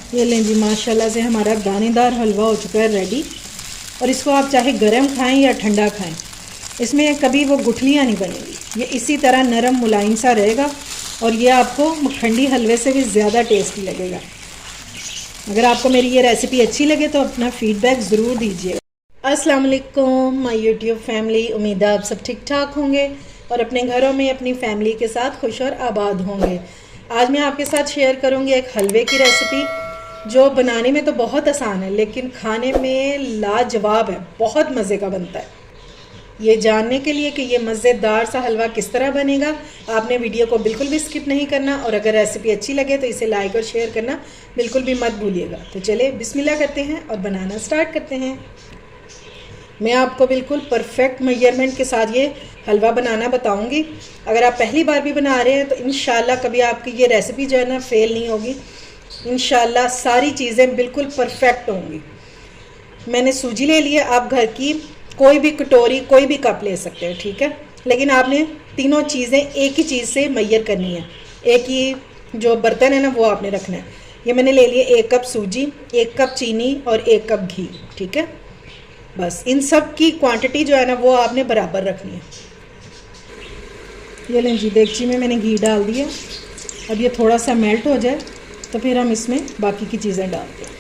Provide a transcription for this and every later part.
ये लें जी, माशाल्लाह से हमारा दानेदार हलवा हो चुका है रेडी। और इसको आप चाहे गर्म खाएं या ठंडा खाएं, इसमें कभी वो गुठलियाँ नहीं बनेंगी, ये इसी तरह नरम मुलायम सा रहेगा और ये आपको मखंडी हलवे से भी ज़्यादा टेस्टी लगेगा। अगर आपको मेरी ये रेसिपी अच्छी लगे तो अपना फीडबैक ज़रूर दीजिएगा। अस्सलाम वालेकुम माय यूट्यूब फैमिली, उम्मीद है आप सब ठीक ठाक होंगे और अपने घरों में अपनी फैमिली के साथ खुश और आबाद होंगे। आज मैं आपके साथ शेयर करूंगी एक हलवे की रेसिपी जो बनाने में तो बहुत आसान है लेकिन खाने में लाजवाब है, बहुत मज़े का बनता है। ये जानने के लिए कि ये मज़ेदार सा हलवा किस तरह बनेगा, आपने वीडियो को बिल्कुल भी स्किप नहीं करना और अगर रेसिपी अच्छी लगे तो इसे लाइक और शेयर करना बिल्कुल भी मत भूलिएगा। तो चलिए बिस्मिल्लाह करते हैं और बनाना स्टार्ट करते हैं। मैं आपको बिल्कुल परफेक्ट मेजरमेंट के साथ ये हलवा बनाना बताऊंगी। अगर आप पहली बार भी बना रहे हैं तो इंशाल्लाह कभी आपकी ये रेसिपी जो है ना फेल नहीं होगी। इंशाल्लाह सारी चीज़ें बिल्कुल परफेक्ट होंगी। मैंने सूजी ले ली है, आप घर की कोई भी कटोरी कोई भी कप ले सकते हैं, ठीक है। लेकिन आपने तीनों चीज़ें एक ही चीज़ से मैयर करनी है, एक ही जो बर्तन है ना वो आपने रखना है। ये मैंने ले लिए 1 कप सूजी, 1 कप चीनी और 1 कप घी, ठीक है। बस इन सब की क्वांटिटी जो है ना वो आपने बराबर रखनी है। ये लें जी, देगची में मैंने घी डाल दिया। अब ये थोड़ा सा मेल्ट हो जाए तो फिर हम इसमें बाकी की चीज़ें डालते हैं।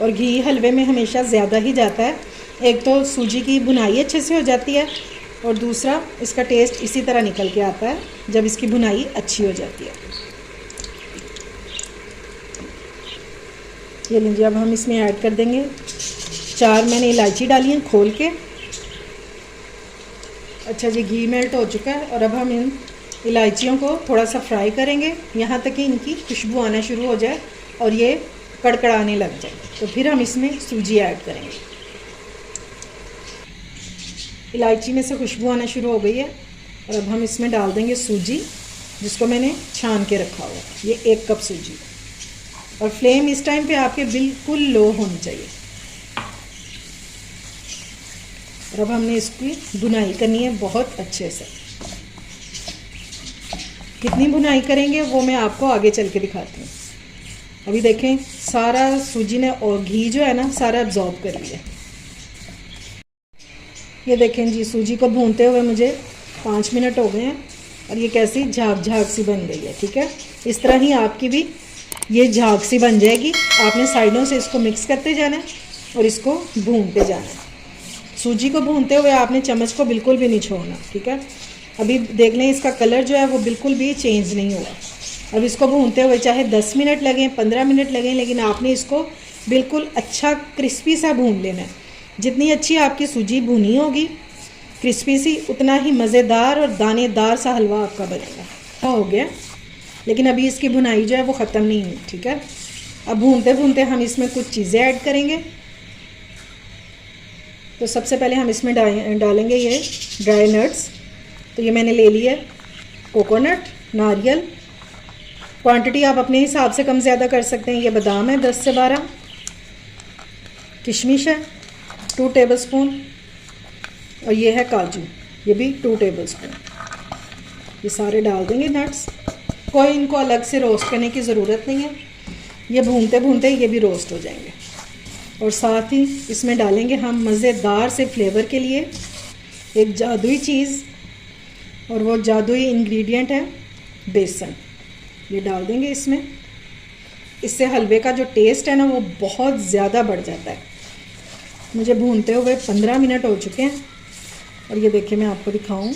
और घी हलवे में हमेशा ज़्यादा ही जाता है, एक तो सूजी की भुनाई अच्छे से हो जाती है और दूसरा इसका टेस्ट इसी तरह निकल के आता है जब इसकी भुनाई अच्छी हो जाती है। ये लीजिए, अब हम इसमें ऐड कर देंगे 4 मैंने इलायची डाली हैं खोल के। अच्छा जी, घी मेल्ट हो चुका है और अब हम इन इलायचियों को थोड़ा सा फ्राई करेंगे यहाँ तक कि इनकी खुशबू आना शुरू हो जाए और ये कड़कड़ाने लग जाए। तो फिर हम इसमें सूजी ऐड करेंगे। इलायची में से खुशबू आना शुरू हो गई है और अब हम इसमें डाल देंगे सूजी जिसको मैंने छान के रखा हुआ है। ये 1 कप सूजी और फ्लेम इस टाइम पे आपके बिल्कुल लो होनी चाहिए। और अब हमने इसकी भुनाई करनी है बहुत अच्छे से। कितनी भुनाई करेंगे वो मैं आपको आगे चल के दिखाती हूँ। अभी देखें सारा सूजी ने और घी जो है ना सारा एब्जॉर्ब कर लिया। ये देखें जी, सूजी को भूनते हुए मुझे 5 मिनट हो गए हैं और ये कैसी झाग झाग सी बन गई है, ठीक है। इस तरह ही आपकी भी ये झाग सी बन जाएगी। आपने साइडों से इसको मिक्स करते जाना है और इसको भूनते जाना है। सूजी को भूनते हुए आपने चम्मच को बिल्कुल भी नहीं छोड़ना, ठीक है। अभी देख लें इसका कलर जो है वो बिल्कुल भी चेंज नहीं हुआ। अब इसको भूनते हुए चाहे 10 मिनट लगें 15 मिनट लगें, लेकिन आपने इसको बिल्कुल अच्छा क्रिस्पी सा भून लेना है। जितनी अच्छी आपकी सूजी भुनी होगी क्रिस्पी सी, उतना ही मज़ेदार और दानेदार सा हलवा आपका बनेगा। हो गया, लेकिन अभी इसकी भुनाई जो है वो ख़त्म नहीं हुई, ठीक है। अब भूनते भूनते हम इसमें कुछ चीज़ें ऐड करेंगे। तो सबसे पहले हम इसमें डालेंगे ये ड्राई नट्स। तो ये मैंने ले लिया कोकोनट, नारियल। क्वांटिटी आप अपने हिसाब से कम ज़्यादा कर सकते हैं। ये बादाम है 10 से 12, किशमिश है 2 टेबलस्पून और ये है काजू, ये भी 2 टेबलस्पून। ये सारे डाल देंगे नट्स। कोई इनको अलग से रोस्ट करने की ज़रूरत नहीं है, ये भूनते भूनते ये भी रोस्ट हो जाएंगे। और साथ ही इसमें डालेंगे हम मज़ेदार से फ्लेवर के लिए एक जादुई चीज़, और वो जादुई इंग्रेडिएंट है बेसन। ये डाल देंगे इसमें। इससे हलवे का जो टेस्ट है ना वो बहुत ज़्यादा बढ़ जाता है। मुझे भूनते हुए 15 मिनट हो चुके हैं और ये देखिए मैं आपको दिखाऊं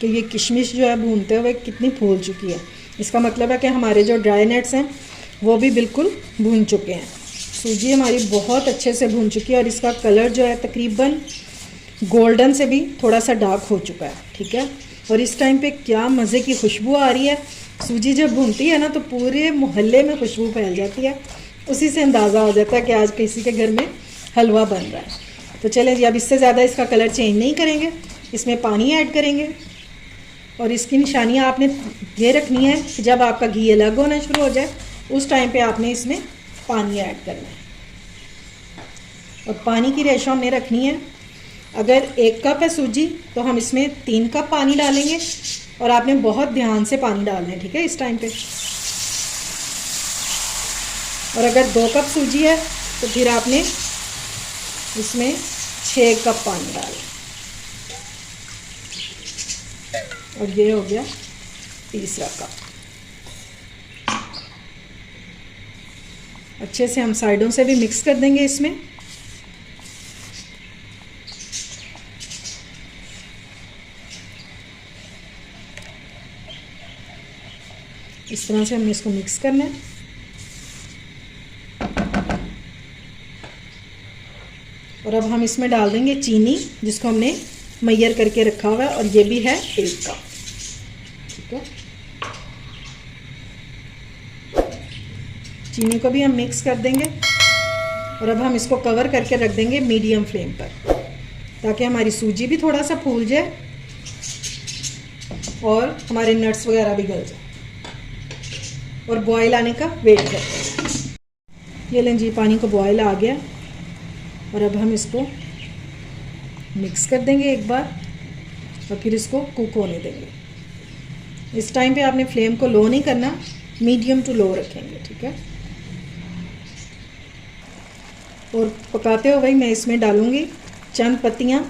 कि ये किशमिश जो है भूनते हुए कितनी फूल चुकी है। इसका मतलब है कि हमारे जो ड्राई नट्स हैं वो भी बिल्कुल भून चुके हैं। सूजी हमारी बहुत अच्छे से भून चुकी है और इसका कलर जो है तकरीबन गोल्डन से भी थोड़ा सा डार्क हो चुका है, ठीक है। और इस टाइम पे क्या मज़े की खुशबू आ रही है। सूजी जब भूनती है ना तो पूरे मोहल्ले में खुशबू फैल जाती है। उसी से अंदाज़ा हो जाता है कि आज किसी के घर में हलवा बन रहा है। तो चलें जी, अब इससे ज़्यादा इसका कलर चेंज नहीं करेंगे, इसमें पानी ऐड करेंगे। और इसकी निशानियाँ आपने ये रखनी है कि जब आपका घी अलग होना शुरू हो जाए उस टाइम पे आपने इसमें पानी ऐड करना है। और पानी की रेशो हमने रखनी है, अगर 1 कप है सूजी तो हम इसमें 3 कप पानी डालेंगे और आपने बहुत ध्यान से पानी डालना है, ठीक है। इस टाइम पे और अगर 2 कप सूजी है तो फिर आपने इसमें 6 कप पानी डालें। और ये हो गया तीसरा कप। अच्छे से हम साइडों से भी मिक्स कर देंगे इसमें। इस तरह से हमने इसको मिक्स करना है। और अब हम इसमें डाल देंगे चीनी, जिसको हमने मैयर करके रखा हुआ है, और ये भी है 1 कप। ठीक है, चीनी को भी हम मिक्स कर देंगे। और अब हम इसको कवर करके रख देंगे मीडियम फ्लेम पर, ताकि हमारी सूजी भी थोड़ा सा फूल जाए और हमारे नट्स वगैरह भी गल जाए। और बॉयल आने का वेट करते हैं। ये लें जी, पानी को बॉयल आ गया। और अब हम इसको मिक्स कर देंगे एक बार, और फिर इसको कुक होने देंगे। इस टाइम पे आपने फ्लेम को लो नहीं करना, मीडियम टू लो रखेंगे। ठीक है, और पकाते हुए मैं इसमें डालूँगी चंद पत्तियाँ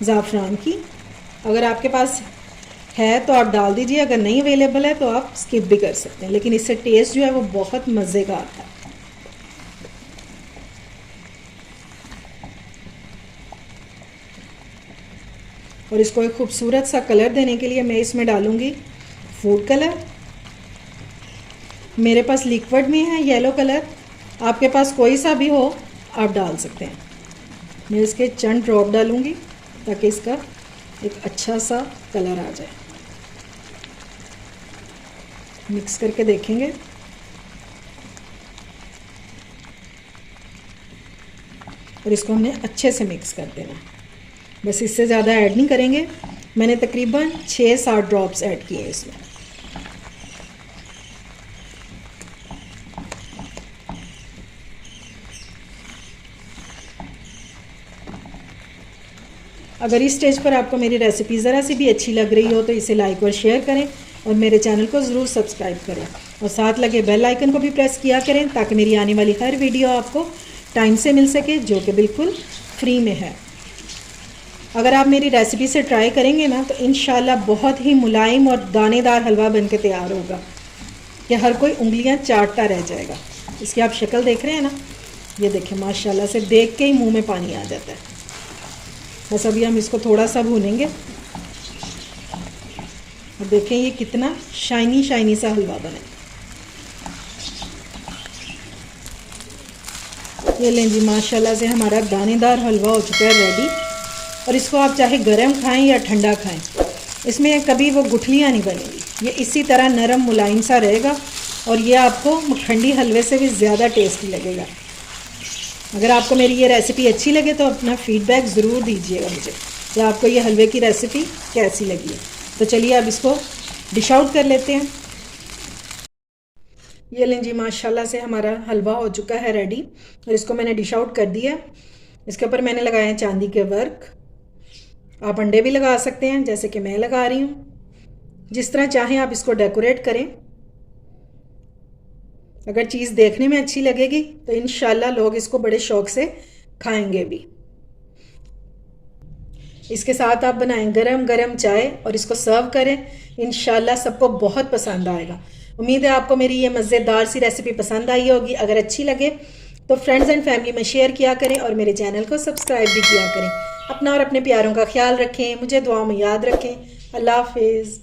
ज़ाफ़रान की। अगर आपके पास है तो आप डाल दीजिए, अगर नहीं अवेलेबल है तो आप स्किप भी कर सकते हैं, लेकिन इससे टेस्ट जो है वो बहुत मज़े का आता है। और इसको एक खूबसूरत सा कलर देने के लिए मैं इसमें डालूँगी फूड कलर। मेरे पास लिक्विड में है येलो कलर, आपके पास कोई सा भी हो आप डाल सकते हैं। मैं इसके चंद ड्रॉप डालूँगी ताकि इसका एक अच्छा सा कलर आ जाए। मिक्स करके देखेंगे। और इसको हमने अच्छे से मिक्स कर देना, बस इससे ज़्यादा ऐड नहीं करेंगे। मैंने तकरीबन 6-7 ड्रॉप्स ऐड किए इसमें। अगर इस स्टेज पर आपको मेरी रेसिपी ज़रा सी भी अच्छी लग रही हो तो इसे लाइक और शेयर करें, और मेरे चैनल को ज़रूर सब्सक्राइब करें, और साथ लगे बेल आइकन को भी प्रेस किया करें, ताकि मेरी आने वाली हर वीडियो आपको टाइम से मिल सके, जो कि बिल्कुल फ्री में है। अगर आप मेरी रेसिपी से ट्राई करेंगे ना तो इंशाल्लाह बहुत ही मुलायम और दानेदार हलवा बनके तैयार होगा कि हर कोई उंगलियां चाटता रह जाएगा। इसकी आप शक्ल देख रहे हैं ना, ये देखें, माशाल्लाह से देख के ही मुंह में पानी आ जाता है। बस अभी हम इसको थोड़ा सा भूनेंगे, और देखें ये कितना शाइनी शाइनी सा हलवा बने। ये लें जी, माशाल्लाह से हमारा दानेदार हलवा हो चुका है रेडी। और इसको आप चाहे गरम खाएं या ठंडा खाएं, इसमें कभी वो गुठलियाँ नहीं बनेगी। ये इसी तरह नरम मुलायम सा रहेगा, और ये आपको मखंडी हलवे से भी ज़्यादा टेस्टी लगेगा। अगर आपको मेरी ये रेसिपी अच्छी लगे तो अपना फीडबैक ज़रूर दीजिएगा मुझे कि आपको ये हलवे की रेसिपी कैसी लगी है। तो चलिए अब इसको डिश आउट कर लेते हैं। ये लें जी, माशाल्लाह से हमारा हलवा हो चुका है रेडी, और इसको मैंने डिश आउट कर दिया। इसके ऊपर मैंने लगाए हैं चांदी के वर्क। आप अंडे भी लगा सकते हैं, जैसे कि मैं लगा रही हूँ। जिस तरह चाहें आप इसको डेकोरेट करें। अगर चीज़ देखने में अच्छी लगेगी तो इंशाल्लाह लोग इसको बड़े शौक से खाएंगे भी। इसके साथ आप बनाएं गरम गरम चाय और इसको सर्व करें, इंशाल्लाह सबको बहुत पसंद आएगा। उम्मीद है आपको मेरी ये मज़ेदार सी रेसिपी पसंद आई होगी। अगर अच्छी लगे तो फ्रेंड्स एंड फैमिली में शेयर किया करें, और मेरे चैनल को सब्सक्राइब भी किया करें। अपना और अपने प्यारों का ख्याल रखें, मुझे दुआ में याद रखें। अल्लाह हाफिज़।